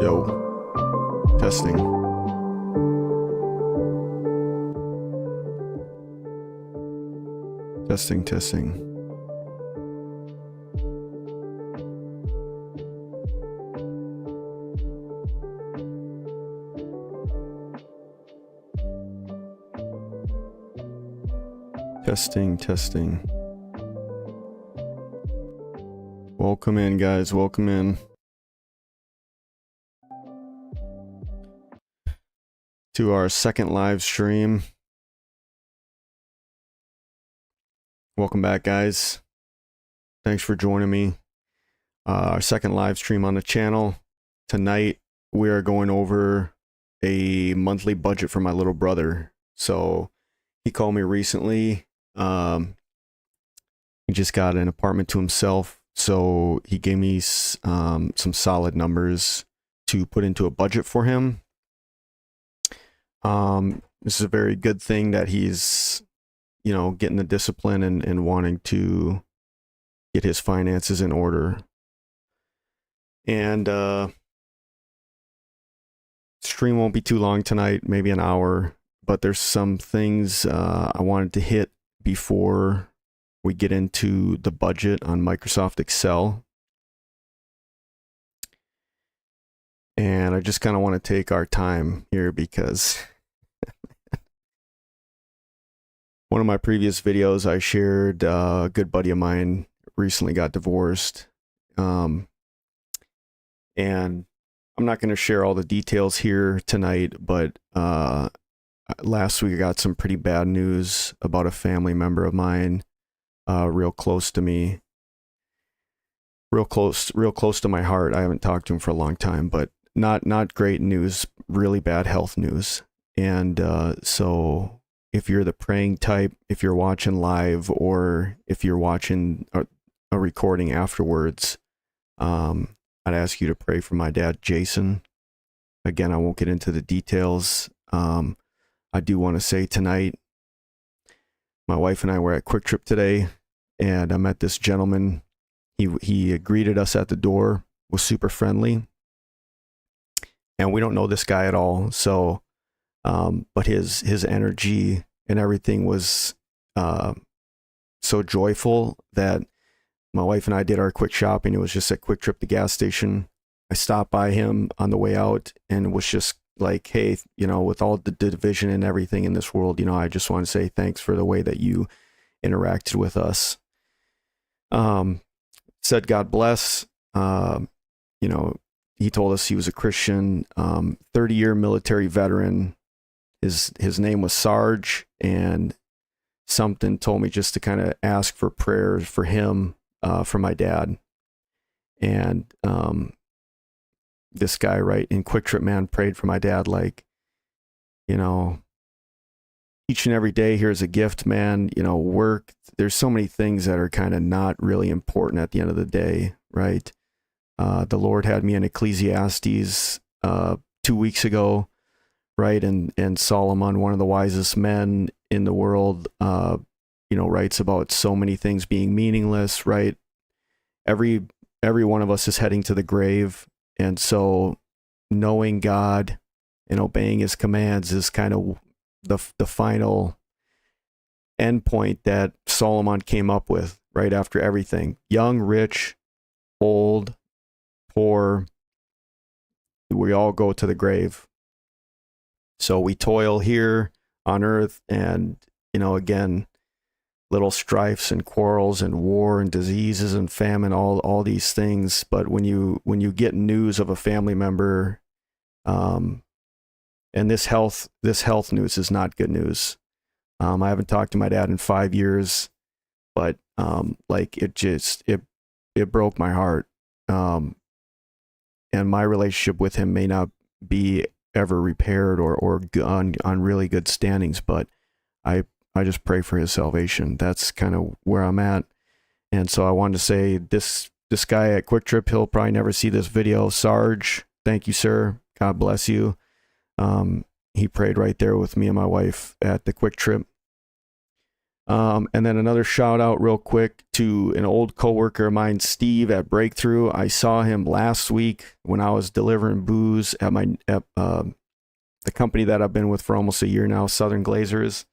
Yo, testing. Testing, testing. Testing, testing. Welcome in, guys. Welcome in to our second live stream. Welcome back, guys. Thanks for joining me. Our second live stream on the channel. Tonight, we are going over a monthly budget for my little brother. So, he called me recently. He just got an apartment to himself. So, he gave me some solid numbers to put into a budget for him. This is a very good thing that he's, you know, getting the discipline and wanting to get his finances in order. And stream won't be too long tonight, maybe an hour, but there's some things I wanted to hit before we get into the budget on Microsoft Excel. And I just kind of want to take our time here because one of my previous videos I shared, a good buddy of mine recently got divorced. And I'm not going to share all the details here tonight, but last week I got some pretty bad news about a family member of mine, real close to me, real close to my heart. I haven't talked to him for a long time, but not great news, really bad health news. And so if you're the praying type, if you're watching live or if you're watching a recording afterwards, I'd ask you to pray for my dad, Jason. Again, I won't get into the details. I do want to say tonight, my wife and I were at Kwik Trip today, and I met this gentleman. He greeted us at the door, was super friendly, and we don't know this guy at all. So, but his energy and everything was so joyful that my wife and I did our quick shopping. It was just at Kwik Trip, the gas station. I stopped by him on the way out and was just like, hey, you know, with all the division and everything in this world, you know, I just want to say thanks for the way that you interacted with us. Said God bless. You know, he told us he was a Christian, 30-year military veteran. His name was Sarge, and something told me just to kind of ask for prayers for him, for my dad. And this guy right in Kwik Trip, man, prayed for my dad like, you know, each and every day, here's a gift, man. You know, work. There's so many things that are kind of not really important at the end of the day, right? The Lord had me in Ecclesiastes 2 weeks ago, right? And Solomon, one of the wisest men in the world, you know, writes about so many things being meaningless, right? Every one of us is heading to the grave. And so knowing God and obeying his commands is kind of the final endpoint that Solomon came up with right after everything. Young, rich, old, poor, we all go to the grave. So we toil here on earth, and, you know, again, little strifes and quarrels and war and diseases and famine, all these things. But when you get news of a family member, and this health news is not good news. I haven't talked to my dad in 5 years, but like it broke my heart. And my relationship with him may not be ever repaired or on really good standings, but I just pray for his salvation. That's kind of where I'm at. And so I wanted to say this guy at Kwik Trip, he'll probably never see this video. Sarge, thank you, sir. God bless you. He prayed right there with me and my wife at the Kwik Trip. And then another shout out real quick to an old coworker of mine, Steve at BreakThru. I saw him last week when I was delivering booze at the company that I've been with for almost a year now, Southern Glazers.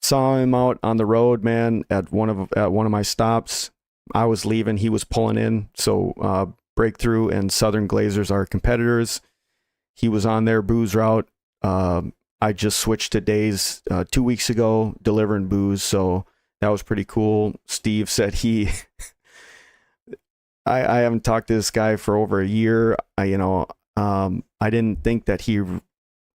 Saw him out on the road, man, at one of my stops. I was leaving, he was pulling in. So BreakThru and Southern Glazers are competitors. He was on their booze route. I just switched to days 2 weeks ago, delivering booze, so that was pretty cool. Steve said I haven't talked to this guy for over a year. I didn't think that he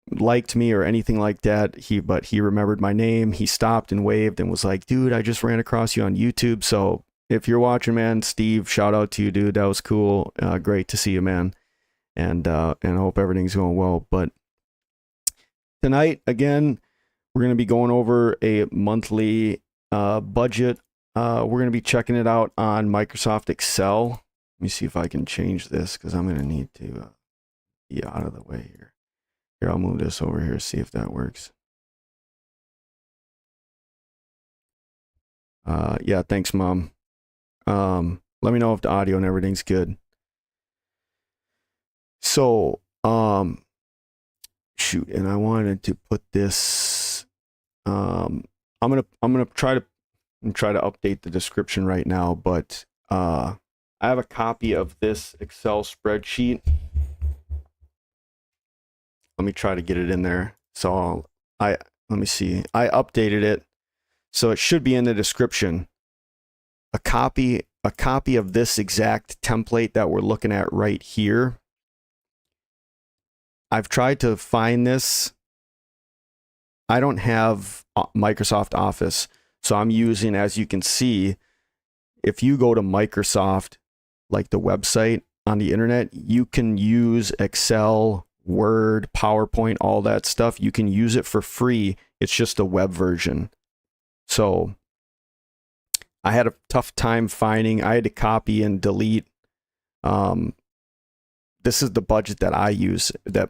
liked me or anything like that. But he remembered my name. He stopped and waved and was like, dude, I just ran across you on YouTube. So if you're watching, man, Steve, shout out to you, dude. That was cool. Great to see you, man. And I hope everything's going well. But tonight, again, we're going to be going over a monthly budget. We're going to be checking it out on Microsoft Excel. Let me see if I can change this because I'm going to need to be out of the way here. Here, I'll move this over here, see if that works. Yeah, thanks, Mom. Let me know if the audio and everything's good. So, shoot, and I wanted to put this. I'm gonna try to update the description right now, but I have a copy of this Excel spreadsheet. Let me try to get it in there. So let me see. I updated it, so it should be in the description. A copy of this exact template that we're looking at right here. I've tried to find this. I don't have Microsoft Office, so I'm using, as you can see, if you go to Microsoft, like the website on the internet, you can use Excel, Word, PowerPoint, all that stuff. You can use it for free. It's just a web version. So I had a tough time finding. I had to copy and delete. This is the budget that I use, that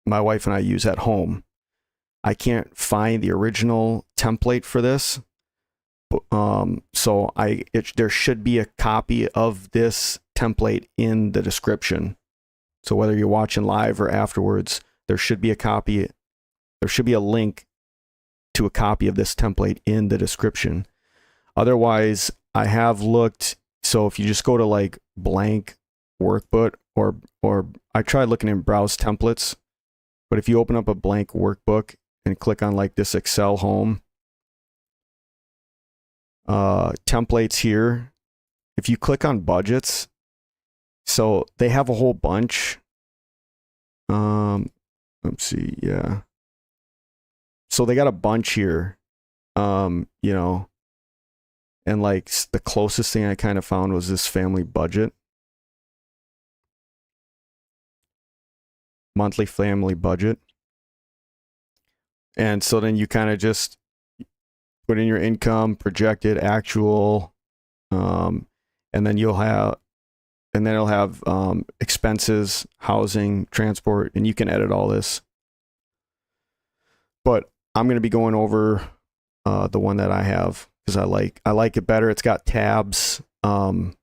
my wife and I use at home. I can't find the original template for this. So there should be a copy of this template in the description. So whether you're watching live or afterwards, there should be a copy. There should be a link to a copy of this template in the description. Otherwise, I have looked. So if you just go to like blank workbook or I tried looking in browse templates, but if you open up a blank workbook and click on like this Excel home, templates here, if you click on budgets, so they have a whole bunch. Let's see, yeah. So they got a bunch here, and like the closest thing I kind of found was this family budget. Monthly family budget. And so then you kind of just put in your income, projected, actual, and then it'll have expenses, housing, transport, and you can edit all this. But I'm going to be going over the one that I have because I like it better. It's got tabs, and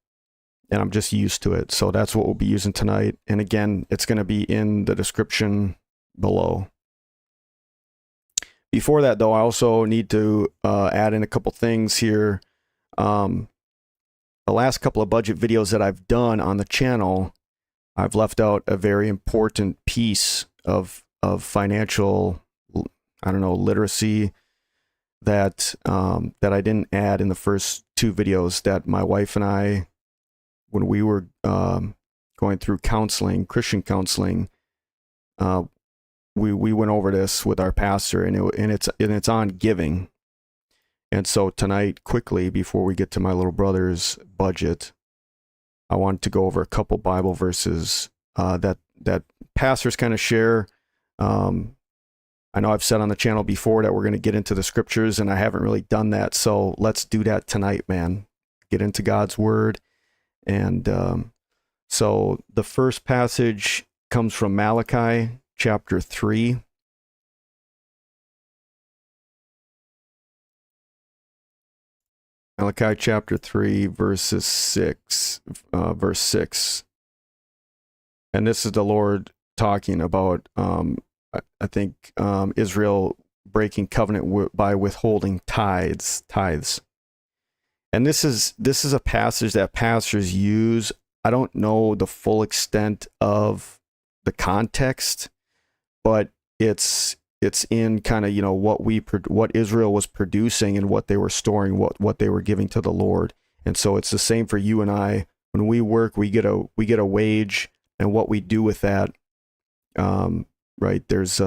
I'm just used to it. So that's what we'll be using tonight. And again, it's going to be in the description below. Before that, though, I also need to add in a couple things here. The last couple of budget videos that I've done on the channel, I've left out a very important piece of financial, literacy that I didn't add in the first two videos that my wife and I, when we were going through counseling, Christian counseling, we went over this with our pastor, and it's on giving. And so tonight, quickly before we get to my little brother's budget, I wanted to go over a couple Bible verses that pastors kind of share. I know I've said on the channel before that we're going to get into the scriptures, and I haven't really done that. So let's do that tonight, man. Get into God's word. And so the first passage comes from Malachi chapter 3. Malachi chapter 3, verse 6. And this is the Lord talking about, I think, Israel breaking covenant by withholding tithes. And this is a passage that pastors use. I don't know the full extent of the context, but it's in kind of, what Israel was producing and what they were storing, what they were giving to the Lord. And so it's the same for you and I. When we work, we get a wage, and what we do with that, right? There's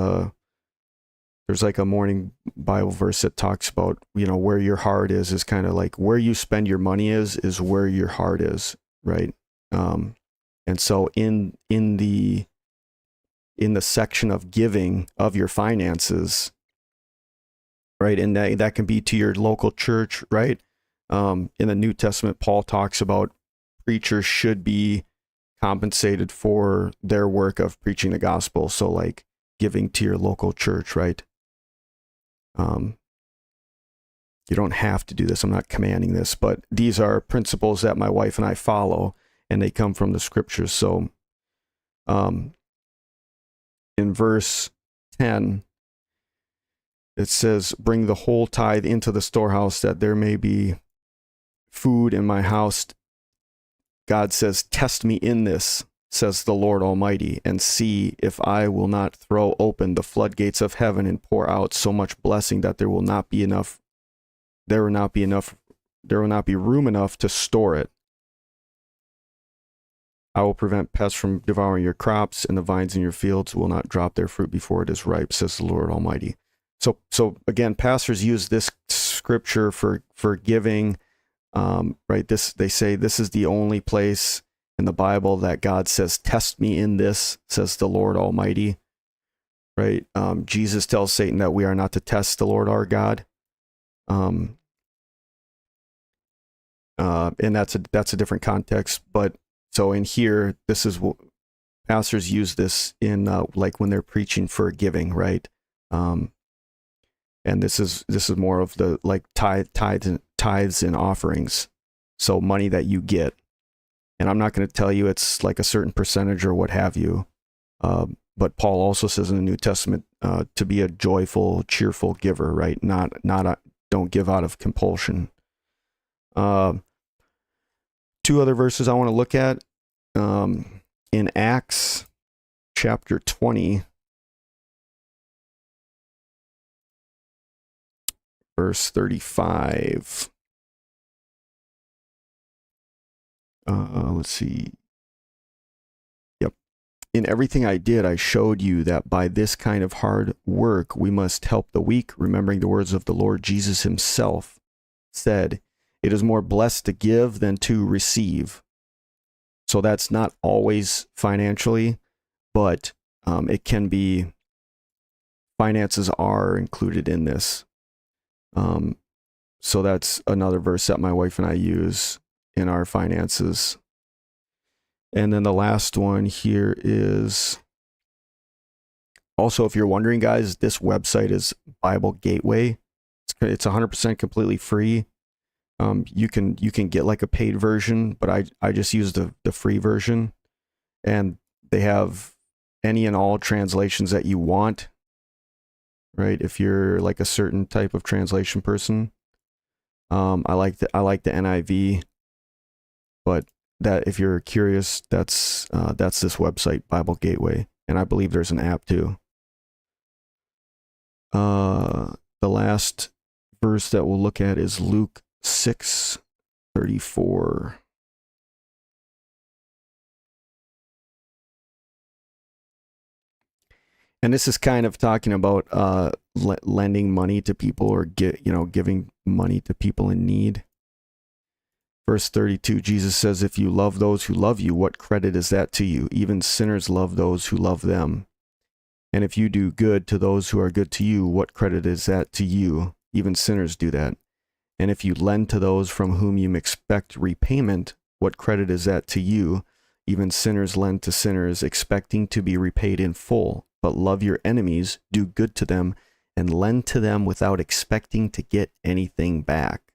like a morning Bible verse that talks about, where your heart is kind of like where you spend your money is where your heart is, right? And so in the section of giving of your finances, right? And that can be to your local church, right? In the New Testament, Paul talks about preachers should be compensated for their work of preaching the gospel. So like giving to your local church, right? You don't have to do this. I'm not commanding this, but these are principles that my wife and I follow, and they come from the scriptures. So, in verse 10, it says, "Bring the whole tithe into the storehouse, that there may be food in my house." God says, "Test me in this, says the Lord Almighty, and see if I will not throw open the floodgates of heaven and pour out so much blessing that there will not be room enough to store it. I will prevent pests from devouring your crops, and the vines in your fields will not drop their fruit before it is ripe, says the Lord Almighty." So again, pastors use this scripture for giving, right? They say this is the only place in the Bible that God says, "Test me in this," says the Lord Almighty, right? Jesus tells Satan that we are not to test the Lord our God. And that's a different context. But so in here, this is what pastors use this in, like when they're preaching for giving, right? And this is more of the like tithes and offerings. So money that you get. And I'm not going to tell you it's like a certain percentage or what have you. But Paul also says in the New Testament to be a joyful, cheerful giver, right? Don't give out of compulsion. Two other verses I want to look at. In Acts chapter 20, verse 35. Let's see. Yep. "In everything I did, I showed you that by this kind of hard work, we must help the weak, remembering the words of the Lord Jesus himself said, 'It is more blessed to give than to receive.'" So that's not always financially, but it can be. Finances are included in this. So that's another verse that my wife and I use in our finances. And then the last one here is also, if you're wondering, guys, this website is Bible Gateway. It's 100% completely free. You can get like a paid version, but I just use the free version, and they have any and all translations that you want, right? If you're like a certain type of translation person, I like the NIV, but that if you're curious, that's this website, Bible Gateway, and I believe there's an app too. The last verse that we'll look at is Luke 6:34. And this is kind of talking about lending money to people, or giving money to people in need. Verse 32, Jesus says, "If you love those who love you, what credit is that to you? Even sinners love those who love them. And if you do good to those who are good to you, what credit is that to you? Even sinners do that. And if you lend to those from whom you expect repayment, what credit is that to you? Even sinners lend to sinners, expecting to be repaid in full. But love your enemies, do good to them, and lend to them without expecting to get anything back."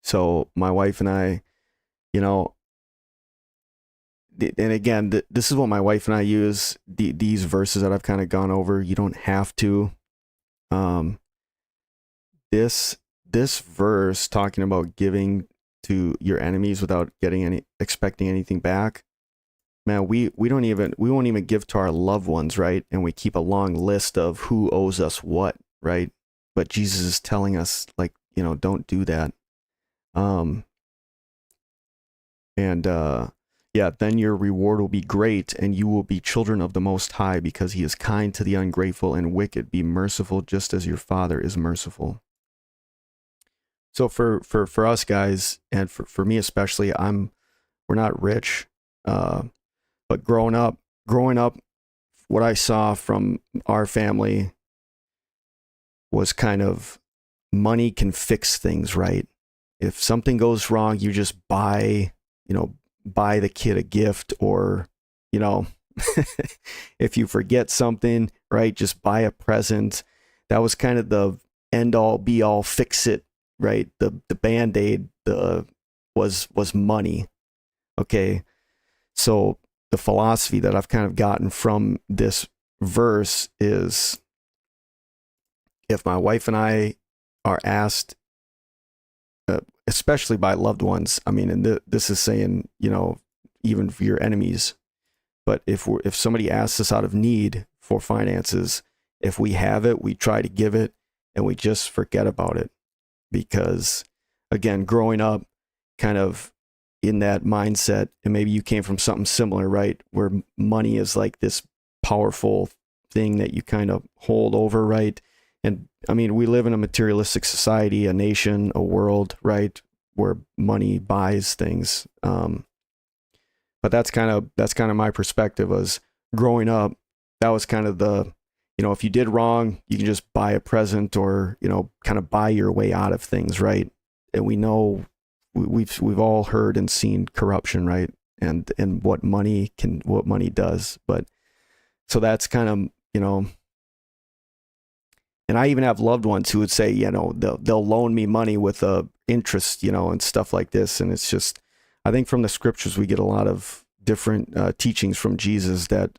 So my wife and I, you know, and again, this is what my wife and I use, these verses that I've kind of gone over. You don't have to. Um, this verse talking about giving to your enemies without expecting anything back. Man, we won't even give to our loved ones, right? And we keep a long list of who owes us what, right? But Jesus is telling us, like, don't do that. And yeah, then your reward will be great, and you will be children of the Most High, because He is kind to the ungrateful and wicked. Be merciful, just as your Father is merciful. So for us guys, and for me especially, we're not rich, but growing up, what I saw from our family was kind of, money can fix things, right? If something goes wrong, you just buy the kid a gift, or, if you forget something, right, just buy a present. That was kind of the end all be all, fix it, right? The Band-Aid was money. Okay. So the philosophy that I've kind of gotten from this verse is, if my wife and I are asked, especially by loved ones, I mean, and this is saying, even for your enemies, but if somebody asks us out of need for finances, if we have it, we try to give it, and we just forget about it. Because again, growing up kind of in that mindset, and maybe you came from something similar, right? Where money is like this powerful thing that you kind of hold over, right? And I mean, we live in a materialistic society, a nation, a world, right, where money buys things. But that's kind of my perspective. As growing up, that was kind of the, if you did wrong, you can just buy a present, or, kind of buy your way out of things, right? And we know, we've all heard and seen corruption, right? And what money does. But so that's kind of, and I even have loved ones who would say, they'll loan me money with interest, and stuff like this. And it's just, I think from the scriptures, we get a lot of different teachings from Jesus that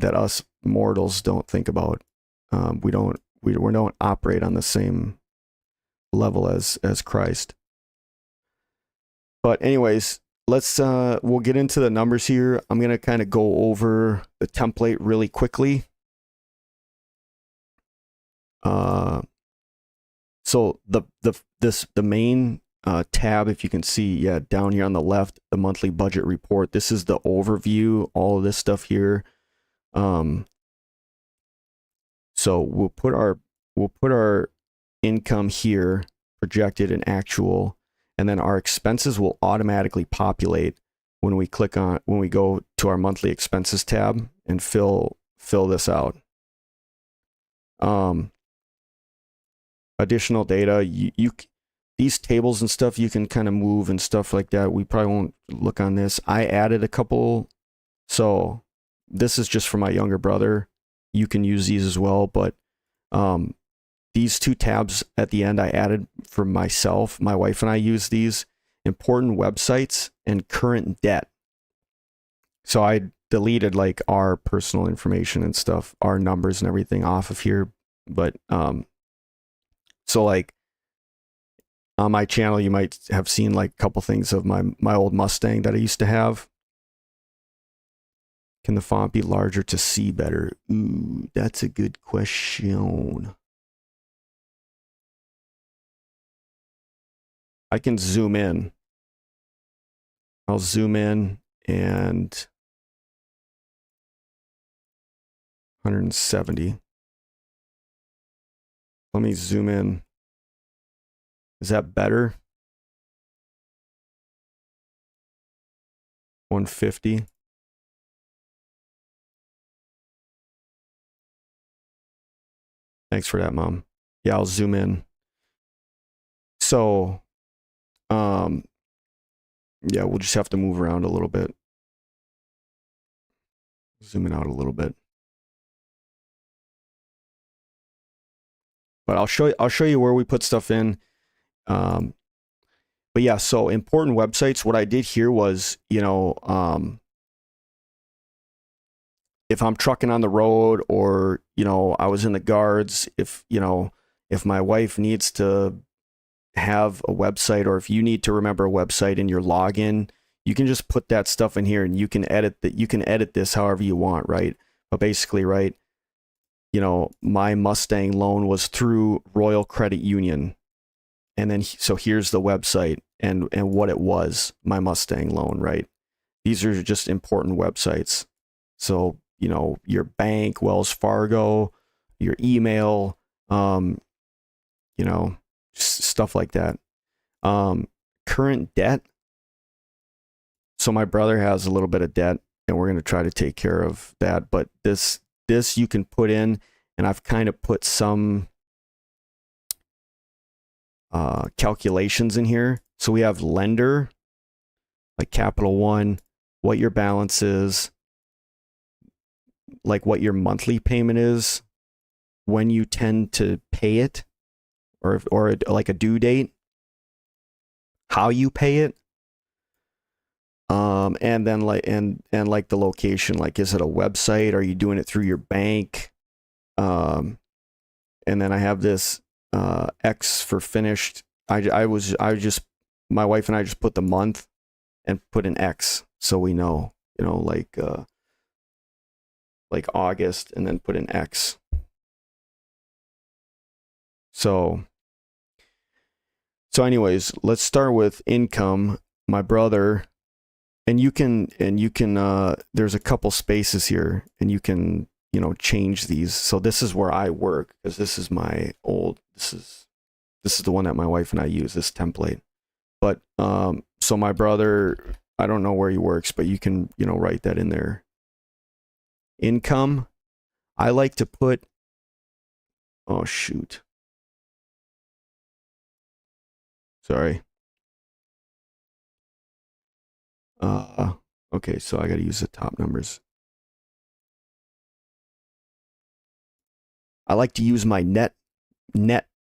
us mortals don't think about. We don't operate on the same level as Christ. But anyways, we'll get into the numbers here. I'm going to kind of go over the template really quickly. So the main tab, if you can see, down here on the left, the monthly budget report. This is the overview, all of this stuff here. So we'll put our income here, projected and actual, and then our expenses will automatically populate when we go to our monthly expenses tab and fill this out. Additional data, these tables and stuff, you can kind of move and stuff like that. We probably won't look on this. I added a couple, so this is just for my younger brother. You can use these as well, but these two tabs at the end I added for myself. My wife and I use these: important websites and current debt. So I deleted like our personal information and stuff, our numbers and everything off of here. But so like on my channel, you might have seen like a couple things of my old Mustang that I used to have. Can the font be larger to see better? Ooh, that's a good question. I can zoom in. I'll zoom in and 170. Let me zoom in. Is that better? 150. Thanks for that, Mom. Yeah, I'll zoom in. So, yeah, we'll just have to move around a little bit. Zoom in out a little bit. But I'll show you where we put stuff in. but yeah, so important websites. What I did here was, if I'm trucking on the road, or, I was in the guards, if my wife needs to have a website, or if you need to remember a website in your login, you can just put that stuff in here, and you can edit that. You can edit this however you want, right? But basically, right, my Mustang loan was through Royal Credit Union. And then, so here's the website and what it was, my Mustang loan, right? These are just important websites. So, your bank, Wells Fargo, your email, stuff like that. Current debt. So my brother has a little bit of debt, and we're going to try to take care of that. But this you can put in, and I've kind of put some calculations in here. So we have lender, like Capital One, what your balance is, like what your monthly payment is, when you tend to pay it, or like a due date, how you pay it, and then like the location, like, is it a website? Are you doing it through your bank? And then I have this X for finished. My wife and I just put the month and put an X, so we know, like August, and then put an X. So anyways, let's start with income. My brother, and you can there's a couple spaces here, and you can, change these. So this is where I work, because this is my old, this is the one that my wife and I use, this template. But so my brother, I don't know where he works, but you can, write that in there. Income, I like to put, oh shoot, sorry. Okay, so I got to use the top numbers. I like to use my net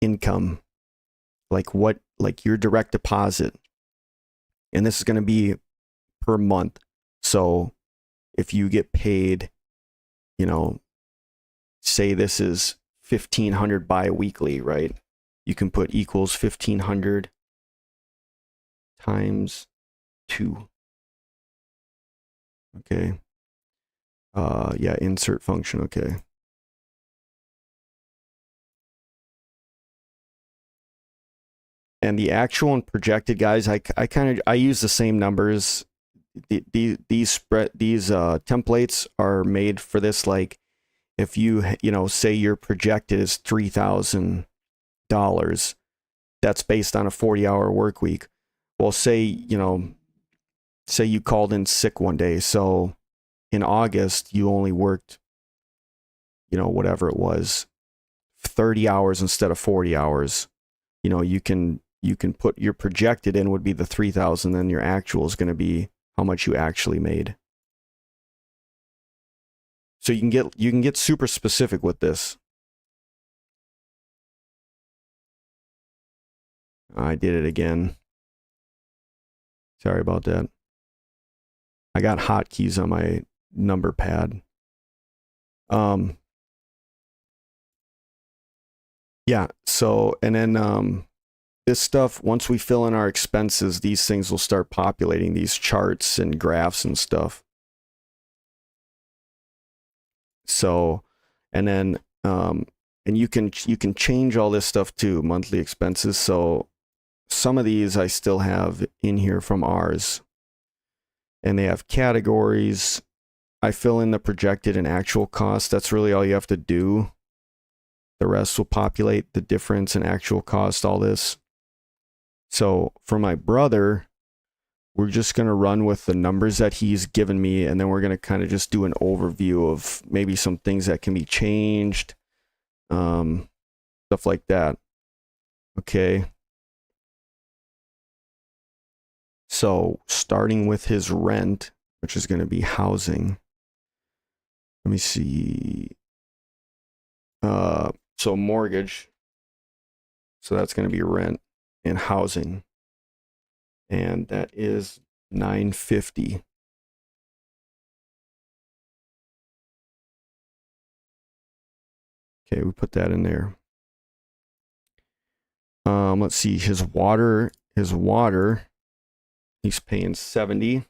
income, like your direct deposit. And this is going to be per month. So if you get paid, say this is 1,500 bi-weekly, right? You can put equals 1,500 times 2. Okay. Yeah, insert function. Okay. And the actual and projected, guys, I use the same numbers. These templates are made for this. Like, if you say your projected is $3,000, that's based on a 40-hour work week. Well, say you called in sick one day, so in August you only worked, whatever it was, 30 hours instead of 40 hours. You can put your projected in would be the 3,000, then your actual is going to be how much you actually made. So you can get super specific with this. I did it again. Sorry about that. I got hotkeys on my number pad. Yeah, so, and then this stuff, once we fill in our expenses, these things will start populating, these charts and graphs and stuff. So, and then and you can change all this stuff too, monthly expenses. So some of these I still have in here from ours, and they have categories. I fill in the projected and actual cost. That's really all you have to do. The rest will populate the difference in actual cost, all this. So for my brother, we're just going to run with the numbers that he's given me, and then we're going to kind of just do an overview of maybe some things that can be changed, stuff like that. Okay. So starting with his rent, which is going to be housing. Let me see. So mortgage. So that's going to be rent and housing. and that is $9.50. Okay, we put that in there. Let's see, his water, he's paying $70.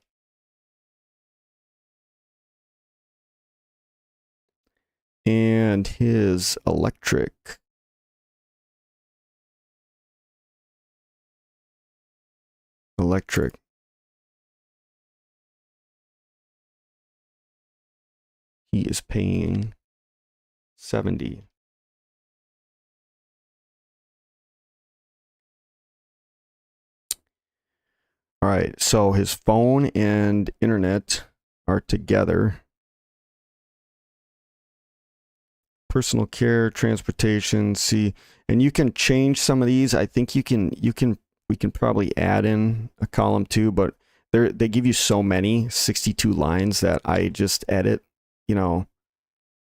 And his electric, he is paying $70. All right, so his phone and internet are together. Personal care, transportation, see, and you can change some of these. I think we can probably add in a column too, but they give you so many 62 lines that I just edit, you know,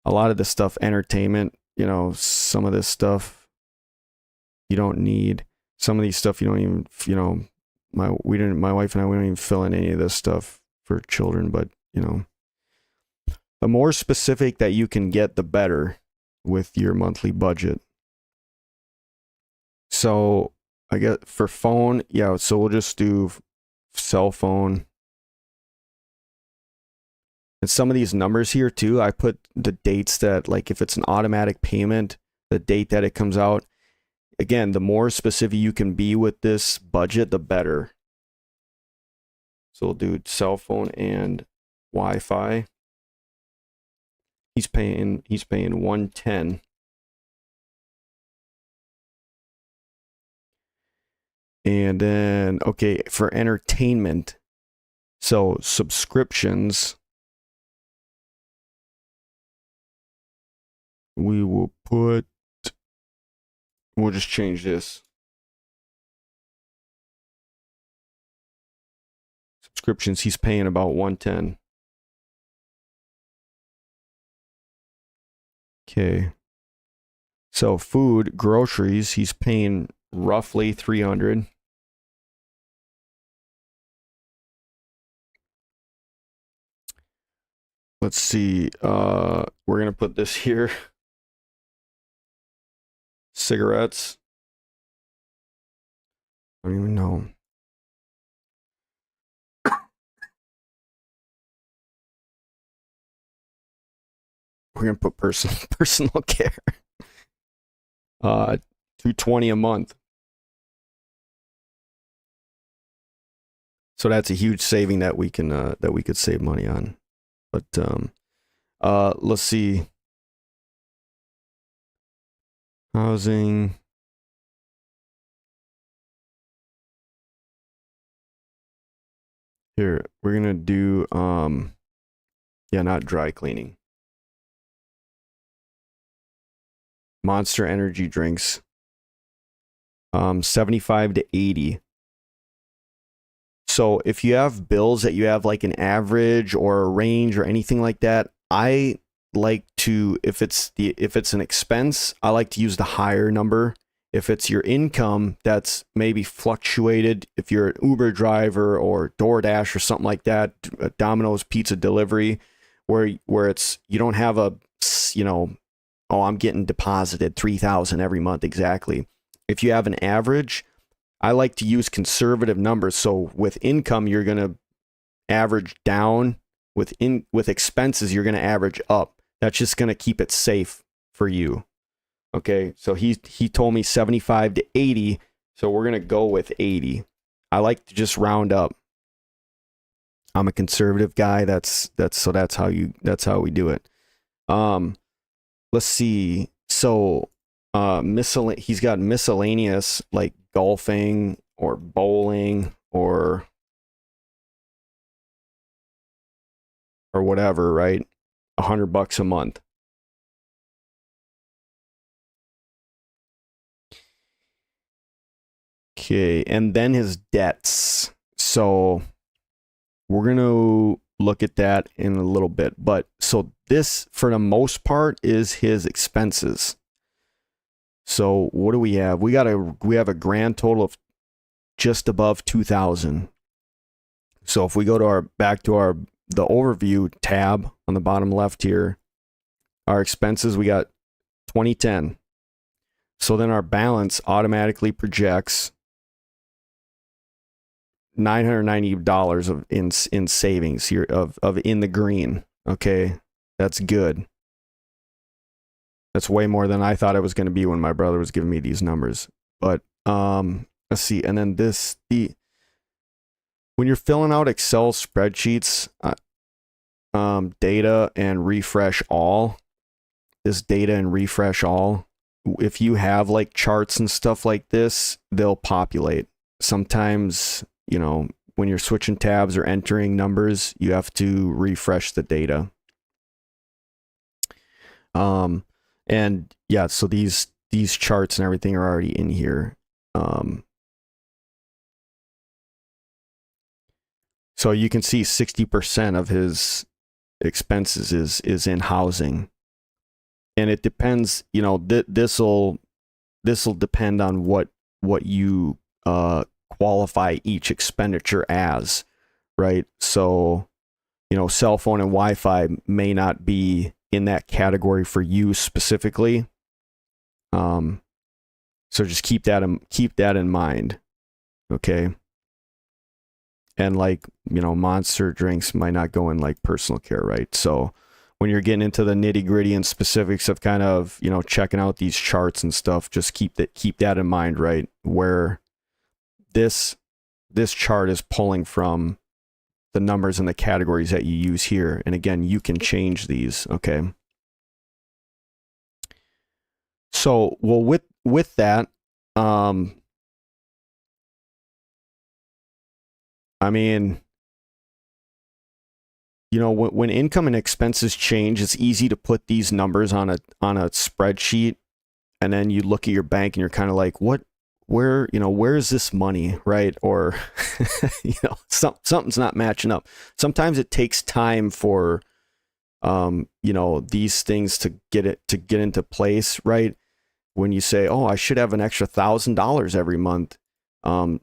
a lot of this stuff, entertainment, you know, some of this stuff you don't need. Some of these stuff you don't even, you know, my wife and I, we don't even fill in any of this stuff for children, but you know, the more specific that you can get, the better with your monthly budget. So I guess for phone, yeah, so we'll just do cell phone. And some of these numbers here too, I put the dates that, like if it's an automatic payment, the date that it comes out. Again, the more specific you can be with this budget, the better. So we'll do cell phone and Wi-Fi. He's paying $110. And then, okay, for entertainment, so subscriptions, we'll just change this. Subscriptions, he's paying about $110. Okay. So food, groceries, he's paying roughly $300. Let's see. We're gonna put this here. Cigarettes. I don't even know. We're gonna put personal care. $220 a month. So that's a huge saving that we could save money on. But let's see. Housing. Here, we're gonna do yeah, not dry cleaning. Monster energy drinks. 75 to 80. So if you have bills that you have like an average or a range or anything like that, I like to, if it's an expense, I like to use the higher number. If it's your income that's maybe fluctuated, if you're an Uber driver or DoorDash or something like that, a Domino's pizza delivery, where it's, you don't have a, you know, oh, I'm getting deposited $3,000 every month exactly. If you have an average, I like to use conservative numbers. So with income, you're going to average down. With expenses, you're going to average up. That's just going to keep it safe for you. Okay, so he told me 75 to 80, so we're going to go with 80. I like to just round up. I'm a conservative guy. That's how we do it. Let's see. So he's got miscellaneous like golfing or bowling or whatever, right? $100 a month. Okay, and then his debts. So we're going to look at that in a little bit. But so this, for the most part, is his expenses. So what do we have? We have a grand total of just above $2,000. So if we go to the overview tab on the bottom left here, our expenses, we got 2010. So then our balance automatically projects $990 of in savings here of in the green. Okay, that's good. That's way more than I thought it was going to be when my brother was giving me these numbers. But let's see. And then when you're filling out Excel spreadsheets, data and refresh all, this data and refresh all, if you have like charts and stuff like this, they'll populate. Sometimes, when you're switching tabs or entering numbers, you have to refresh the data. And yeah, so these charts and everything are already in here. So you can see 60% of his expenses is in housing. And it depends, this'll depend on what you qualify each expenditure as, right? So, cell phone and Wi-Fi may not be in that category for you specifically. So just keep that in mind, okay? And Monster drinks might not go in like personal care, right? So when you're getting into the nitty gritty and specifics of kind of, checking out these charts and stuff, just keep that in mind, right? Where this chart is pulling from the numbers and the categories that you use here. And again, you can change these, okay? So, well, with that, I mean, when income and expenses change, it's easy to put these numbers on a spreadsheet, and then you look at your bank and you're kind of like, where is this money, right? Or something's not matching up. Sometimes it takes time for these things to get into place, right? When you say, oh, I should have an extra $1,000 every month,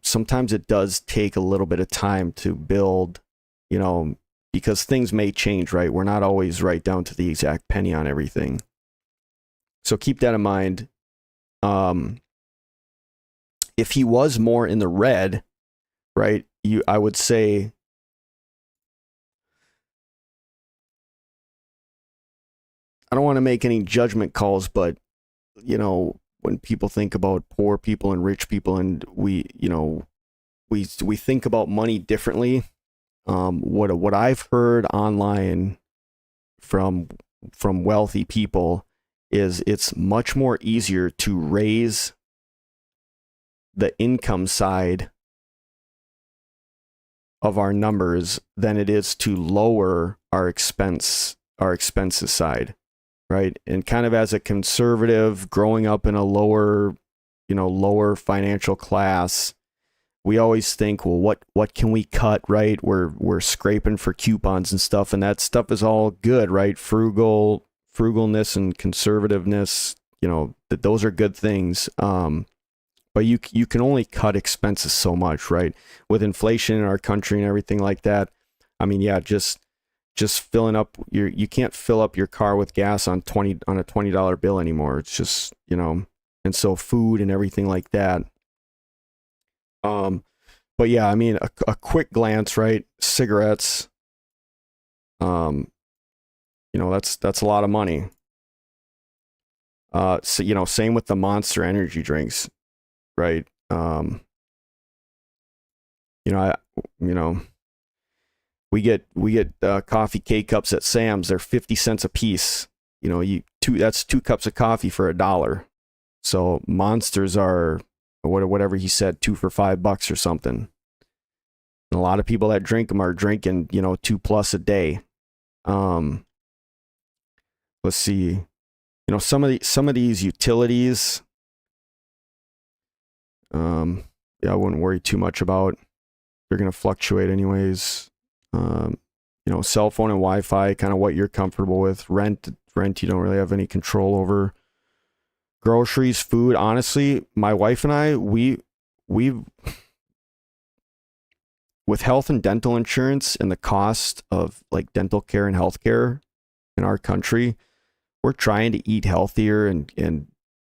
sometimes it does take a little bit of time to build, because things may change, right? We're not always right down to the exact penny on everything. So keep that in mind. If he was more in the red, right, I would say, I don't want to make any judgment calls, but when people think about poor people and rich people, and we think about money differently. What I've heard online from wealthy people is it's much more easier to raise the income side of our numbers than it is to lower our expenses side, right? And kind of as a conservative growing up in a lower financial class, we always think, well, what can we cut, right? We're scraping for coupons and stuff, and that stuff is all good, right? Frugalness and conservativeness, that those are good things. But you can only cut expenses so much, right? With inflation in our country and everything like that. I mean, yeah, just filling up you can't fill up your car with gas on a $20 bill anymore. It's just, and so food and everything like that. But yeah, I mean, a quick glance, right? Cigarettes, that's a lot of money. So, same with the Monster energy drinks, right? We get coffee K-cups at Sam's. They're 50 cents a piece. That's 2 cups of coffee for $1. So Monsters are whatever he said, 2 for $5 or something. And a lot of people that drink them are drinking, 2+ a day. Let's see, some of these utilities, yeah, I wouldn't worry too much about. They're going to fluctuate anyways. Cell phone and Wi-Fi, kind of what you're comfortable with. Rent, you don't really have any control over. Groceries, food, honestly, my wife and I, we with health and dental insurance and the cost of like dental care and healthcare in our country, we're trying to eat healthier and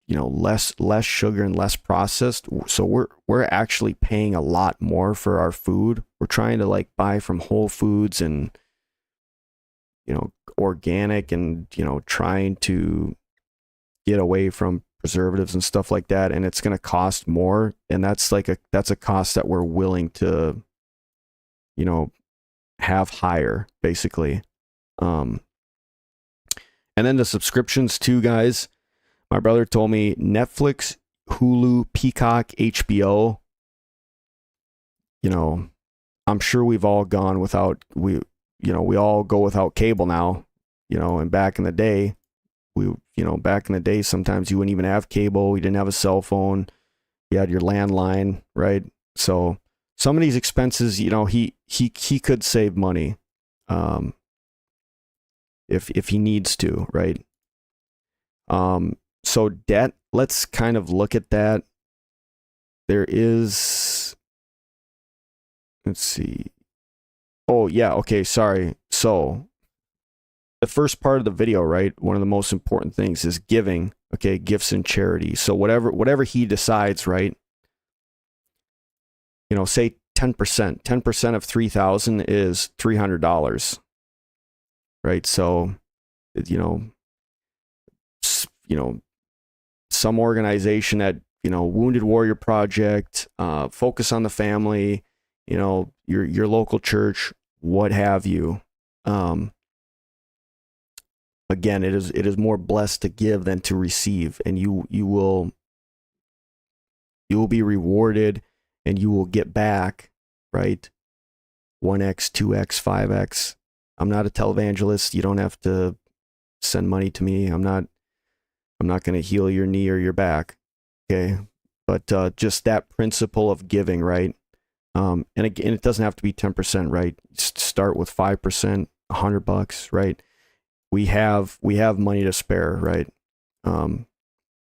less sugar and less processed. So we're actually paying a lot more for our food. We're trying to like buy from Whole Foods and organic and trying to get away from preservatives and stuff like that, and it's going to cost more, and that's a cost that we're willing to have higher, basically. And then the subscriptions too, guys. My brother told me Netflix, Hulu, Peacock, HBO. I'm sure we've all gone without, we all go without cable now, and back in the day, sometimes you wouldn't even have cable. You didn't have a cell phone. You had your landline, right? So some of these expenses, he could save money, if he needs to, right? So debt, let's kind of look at that. There is, let's see. Oh yeah, okay, sorry. So the first part of the video, right? One of the most important things is giving, okay, gifts and charity. So whatever he decides, right? Say 10%. 10% of $3,000 is $300, right? So, some organization that, Wounded Warrior Project, Focus on the Family, your local church, what have you. Again, it is more blessed to give than to receive, and you will be rewarded, and you will get back, right? 1x, 2x, 5x. I'm not a televangelist. You don't have to send money to me. I'm not going to heal your knee or your back, okay? But just that principle of giving, right? And again, it doesn't have to be 10%, right? Start with 5%, $100, right? We have money to spare, right? And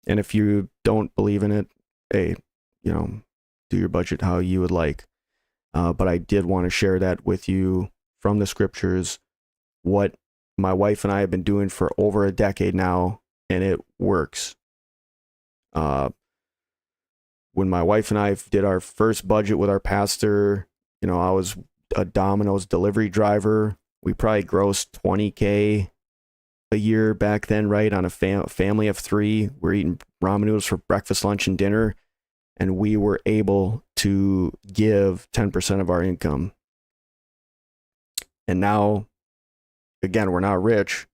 if you don't believe in it, hey, do your budget how you would like. But I did want to share that with you from the scriptures, what my wife and I have been doing for over a decade now, and it works. When my wife and I did our first budget with our pastor, I was a Domino's delivery driver. We probably grossed $20K a year back then, right? On a family of 3. We're eating ramen noodles for breakfast, lunch, and dinner. And we were able to give 10% of our income. And now, again, we're not rich.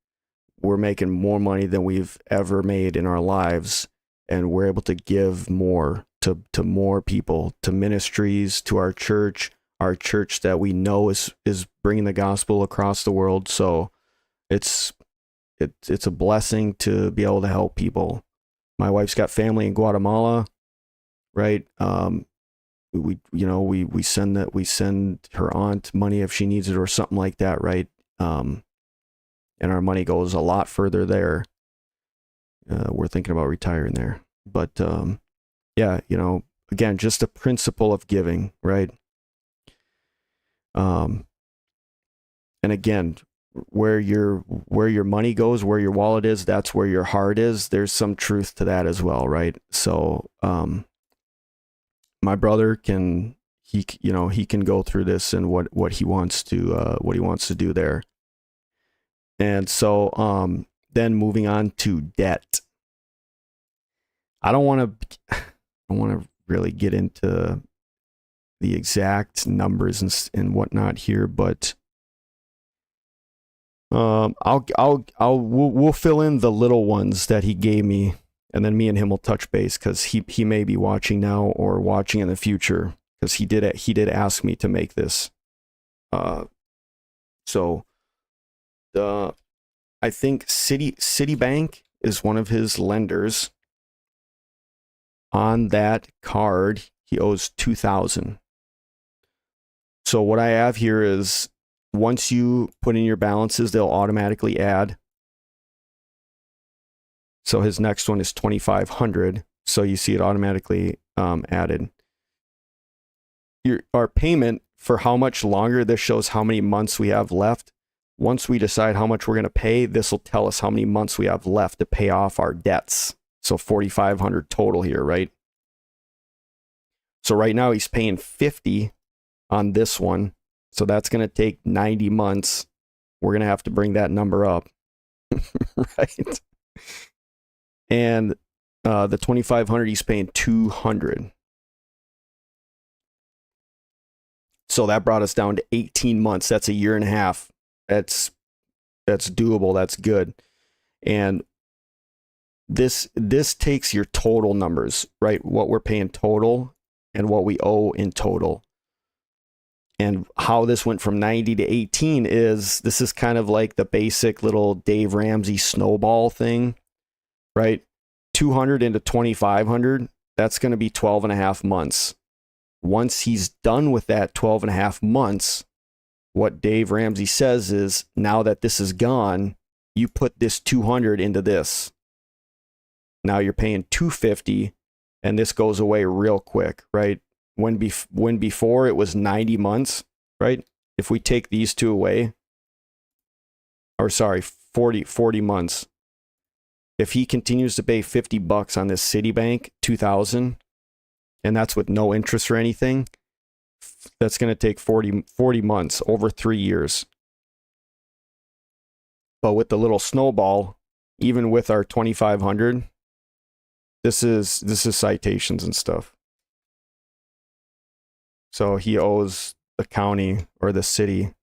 We're making more money than we've ever made in our lives. And we're able to give more to more people, to ministries, to our church that we know is bringing the gospel across the world. So it's a blessing to be able to help people. My wife's got family in Guatemala, right? We send her aunt money if she needs it or something like that, right? And our money goes a lot further there. We're thinking about retiring there, but yeah, again, just the principle of giving, right? And again, where your money goes, where your wallet is, that's where your heart is. There's some truth to that as well, right? So, my brother can go through this and what he wants to do there. And so, then moving on to debt. I don't want to really get into the exact numbers and whatnot here, but we'll fill in the little ones that he gave me, and then me and him will touch base, because he may be watching now or watching in the future, because he did ask me to make this. So I think Citibank is one of his lenders. On that card, he owes $2,000. So what I have here is, once you put in your balances, they'll automatically add. So his next one is $2,500. So you see it automatically added. Our payment for how much longer. This shows how many months we have left. Once we decide how much we're going to pay, this will tell us how many months we have left to pay off our debts. So 4,500 total here, right? So right now he's paying 50 on this one. So that's going to take 90 months. We're going to have to bring that number up. Right? And the 2,500, he's paying 200. So that brought us down to 18 months. That's a year and a half. That's doable. That's good. And this takes your total numbers, right? What we're paying total and what we owe in total. And how this went from 90 to 18 is, this is kind of like the basic little Dave Ramsey snowball thing, right? 200 into 2,500, that's going to be 12 and a half months. Once he's done with that 12 and a half months, what Dave Ramsey says is, now that this is gone, you put this 200 into this. Now you're paying 250, and this goes away real quick, right? When before it was 90 months, right? If we take these two away, or sorry, 40 months. If he continues to pay $50 on this Citibank 2000, and that's with no interest or anything, that's going to take 40 months, over 3 years. But with the little snowball, even with our 2,500, this is citations and stuff. So he owes the county or the city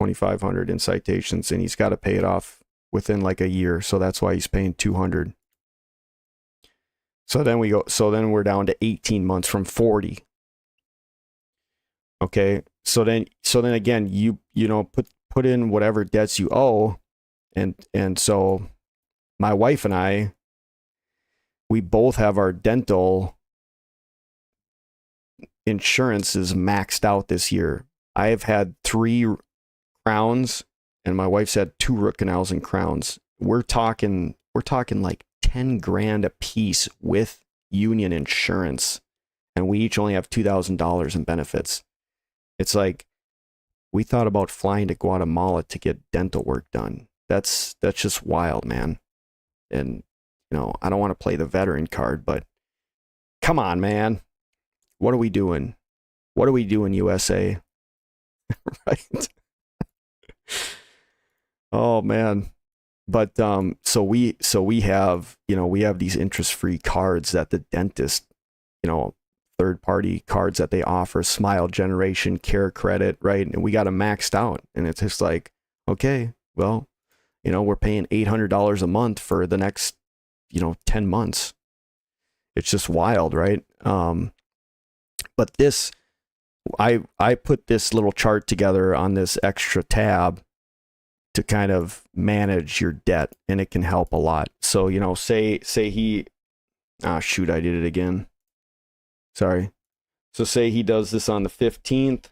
2,500 in citations, and he's got to pay it off within like a year. So that's why he's paying 200. So then we're down to 18 months from 40. Okay. So then again, you know, put in whatever debts you owe. And so my wife and I, we both have our dental insurance is maxed out this year. I have had 3 crowns, and my wife's had 2 root canals and crowns. We're talking like 10 grand a piece with union insurance, and we each only have $2,000 in benefits. It's like, we thought about flying to Guatemala to get dental work done. That's just wild, man. And you know, I don't want to play the veteran card, but come on, man. What are we doing? What are we doing, USA? Right? Oh man. But so we have, you know, we have these interest-free cards that the dentist, you know, third-party cards that they offer, Smile Generation, Care Credit, right? And we got them maxed out, and it's just like, okay, well, you know, we're paying $800 a month for the next, you know, 10 months. It's just wild, right? But this, I put this little chart together on this extra tab to kind of manage your debt, and it can help a lot. So, you know, say he, shoot, I did it again. Sorry. So say he does this on the 15th.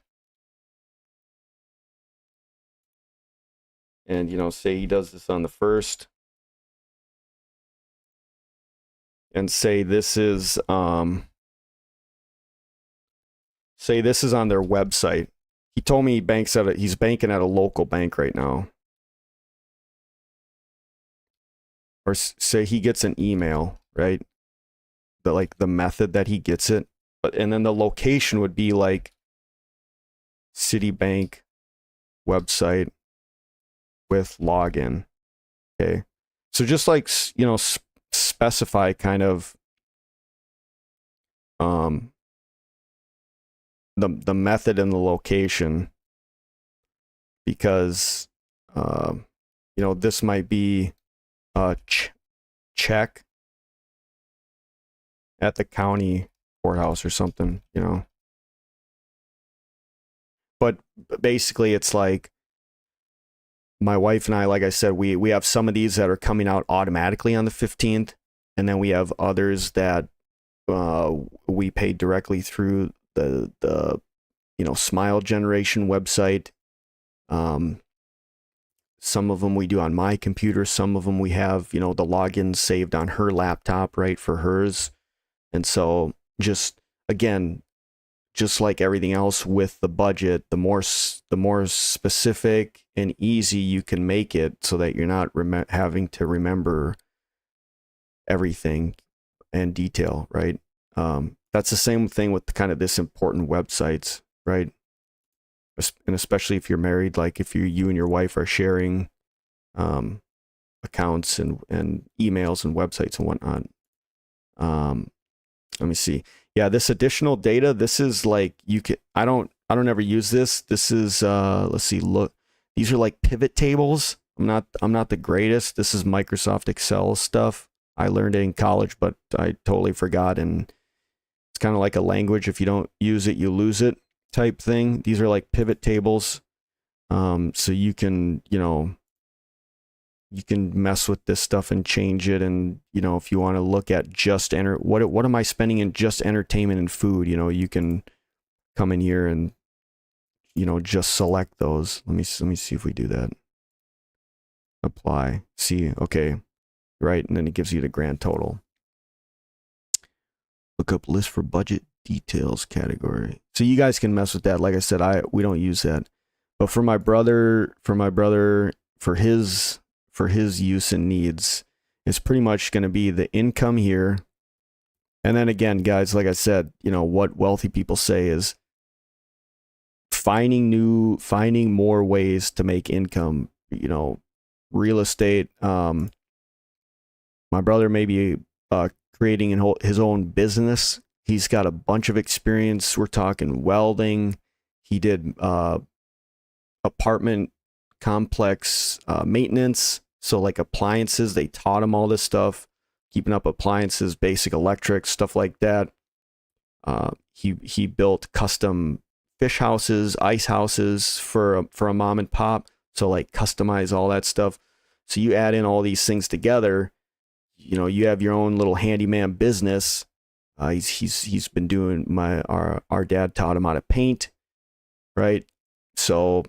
And, you know, say he does this on the 1st. And say this is on their website. He told me he's banking at a local bank right now. Or say he gets an email, right? The method that he gets it. And then the location would be like Citibank website with login. Okay. So just like, you know, specify kind of the method and the location, because you know, this might be a check at the county courthouse or something, you know. But basically it's like, my wife and I, like I said, we have some of these that are coming out automatically on the 15th, and then we have others that we pay directly through the you know, Smile Generation website. Some of them we do on my computer, some of them we have, you know, the login saved on her laptop, right, for hers. And so just, again, just like everything else with the budget, the more specific and easy you can make it, so that you're not having to remember everything in detail, right? That's the same thing with kind of this important websites, right? And especially if you're married, like if you and your wife are sharing accounts and emails and websites and whatnot. Let me see. Yeah, this additional data, this is like, you can, I don't ever use this. This is let's see, look, these are like pivot tables. I'm not the greatest. This is Microsoft Excel stuff. I learned it in college, but I totally forgot, and it's kind of like a language. If you don't use it, you lose it type thing. These are like pivot tables. So you can, you can mess with this stuff and change it. And, if you want to look at just what am I spending in just entertainment and food, you can come in here and, just select those. Let me see if we do that. Apply. See, okay. Right. And then it gives you the grand total. Look up list for budget details category. So you guys can mess with that. Like I said, we don't use that. But for my brother, for his use and needs, it's pretty much going to be the income here. And then again, guys, like I said, what wealthy people say is finding more ways to make income, real estate. My brother may be creating his own business. He's got a bunch of experience. We're talking welding. He did apartment complex maintenance. So like appliances, they taught him all this stuff, keeping up appliances, basic electric, stuff like that. He built custom fish houses, ice houses for a mom and pop. So like customize all that stuff. So you add in all these things together, you have your own little handyman business. He's been doing our dad taught him how to paint, right? So,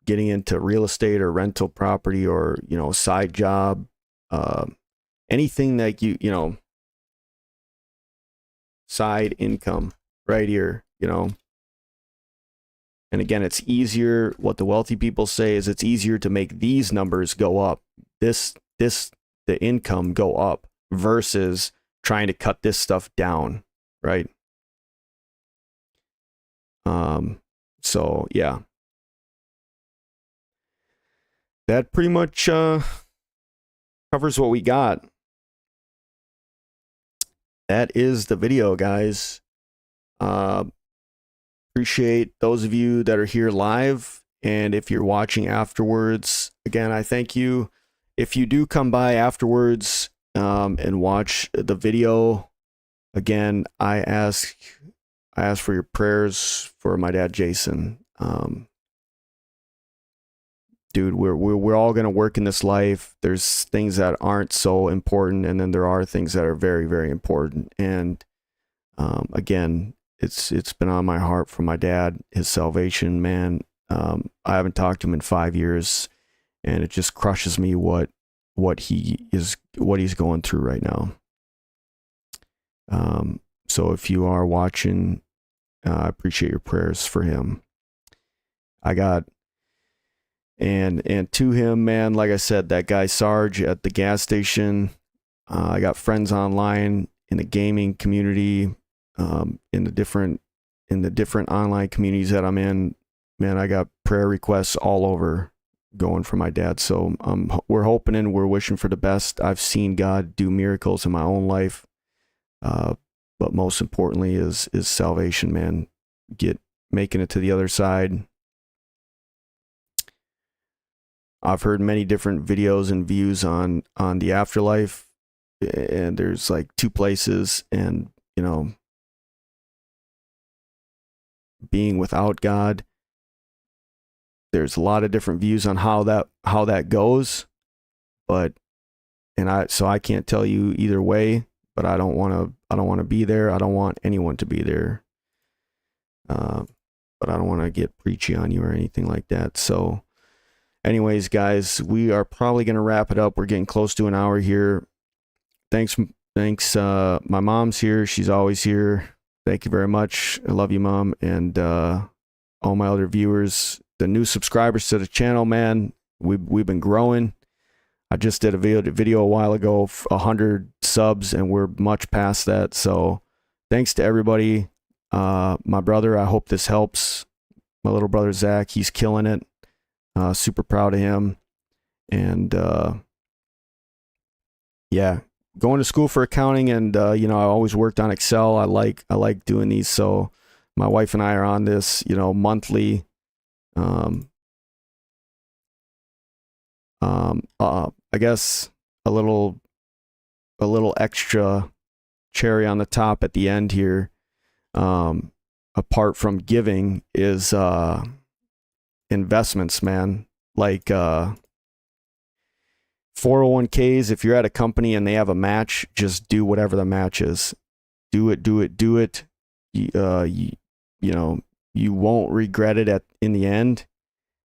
getting into real estate or rental property or, side job, anything that side income right here, And again, it's easier. What the wealthy people say is it's easier to make these numbers go up. The income go up versus trying to cut this stuff down, right? So yeah. That pretty much covers what we got. That is the video, guys. Appreciate those of you that are here live. And if you're watching afterwards, again, I thank you. If you do come by afterwards and watch the video, again, I ask for your prayers for my dad, Jason. Dude, we're all gonna work in this life. There's things that aren't so important, and then there are things that are very, very important. And again, it's been on my heart for my dad, his salvation, man. I haven't talked to him in 5 years, and it just crushes me what he's going through right now. So if you are watching, I appreciate your prayers for him. And to him, man, like I said, that guy Sarge at the gas station, I got friends online in the gaming community, in the different online communities that I'm in. Man, I got prayer requests all over going for my dad. So we're hoping and we're wishing for the best. I've seen God do miracles in my own life, but most importantly is salvation, man. Making it to the other side. I've heard many different videos and views on the afterlife, and there's like 2 places, and being without God. There's a lot of different views on how that goes, so I can't tell you either way, but I don't want to be there. I don't want anyone to be there. But I don't want to get preachy on you or anything like that. So anyways, guys, we are probably going to wrap it up. We're getting close to an hour here. Thanks. My mom's here. She's always here. Thank you very much. I love you, Mom, and all my other viewers, the new subscribers to the channel, man. We've been growing. I just did a video a while ago, 100 subs, and we're much past that. So thanks to everybody. My brother, I hope this helps. My little brother, Zach, he's killing it. Super proud of him. And yeah, going to school for accounting, and you know, I always worked on Excel. I like doing these. So my wife and I are on this, you know, monthly. I guess a little extra cherry on the top at the end here, apart from giving, is investments, man. Like 401ks, if you're at a company and they have a match, just do whatever the match is. Do it. You know, you won't regret it in the end.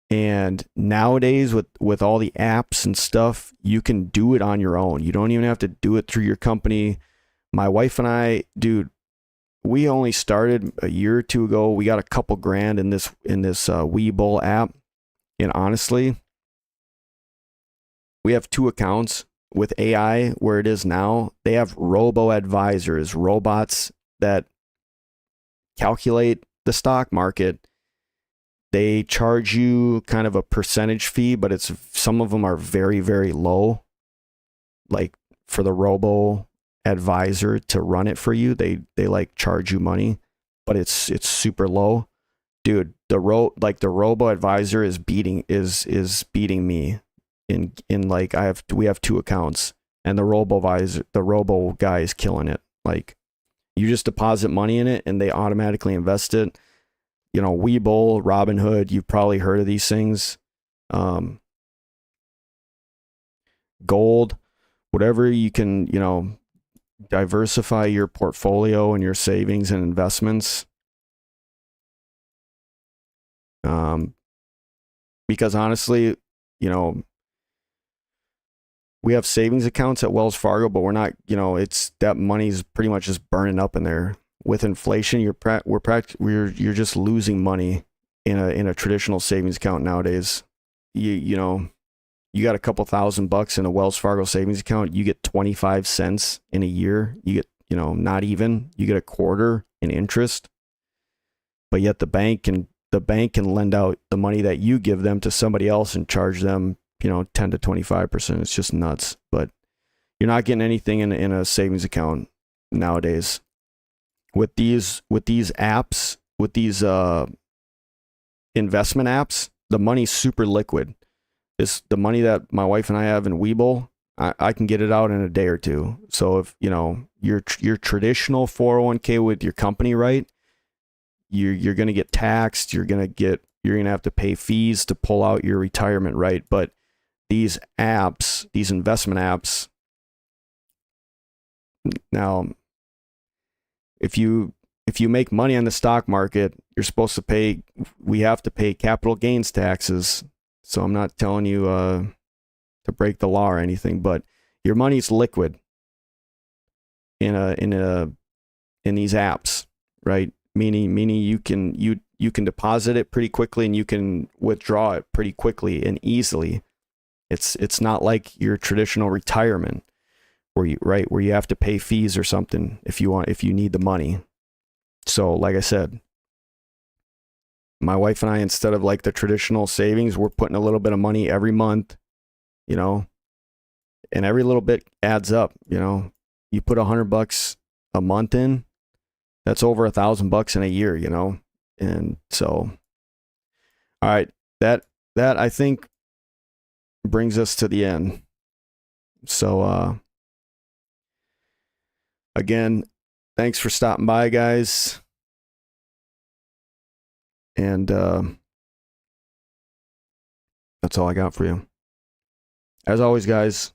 And nowadays with all the apps and stuff, you can do it on your own. You don't even have to do it through your company. My wife and I, dude, we only started a year or two ago. We got a couple grand in this Webull app. And honestly, we have 2 accounts. With AI where it is now, they have robo-advisors, robots that calculate the stock market. They charge you kind of a percentage fee, but some of them are very, very low. Like for the robo-advisor to run it for you, they like charge you money, but it's super low. Dude, the robo-advisor is beating me. In like we have 2 accounts, and the robo guy is killing it. Like, you just deposit money in it and they automatically invest it. You know, Webull, Robinhood, you've probably heard of these things. Gold, whatever you can, you know, diversify your portfolio and your savings and investments. Because honestly, you know, we have savings accounts at Wells Fargo, but we're not, you know, it's that money's pretty much just burning up in there. With inflation, you're just losing money in a traditional savings account nowadays. You know, you got a couple $1,000 in a Wells Fargo savings account, you get 25 cents in a year. You get, you know, not even, you get a quarter in interest. But yet the bank can lend out the money that you give them to somebody else and charge them, you know, 10 to 25%. It's just nuts. But you're not getting anything in a savings account nowadays. With these apps, with these investment apps, the money's super liquid. The money that my wife and I have in Webull, I can get it out in a day or two. So if, you know, your traditional 401k with your company, right, you're going to get taxed. You're going to have to pay fees to pull out your retirement, right? But these apps, these investment apps, now, if you make money on the stock market, we have to pay capital gains taxes. So I'm not telling you to break the law or anything, but your money's liquid in these apps, right? Meaning you can deposit it pretty quickly and you can withdraw it pretty quickly and easily. It's not like your traditional retirement where you have to pay fees or something if you need the money. So like I said, my wife and I, instead of like the traditional savings, we're putting a little bit of money every month, you know, and every little bit adds up. You know, you put $100 a month in, that's over $1,000 in a year, you know. And so, all right, that I think brings us to the end. So again, thanks for stopping by, guys. And that's all I got for you. As always, guys,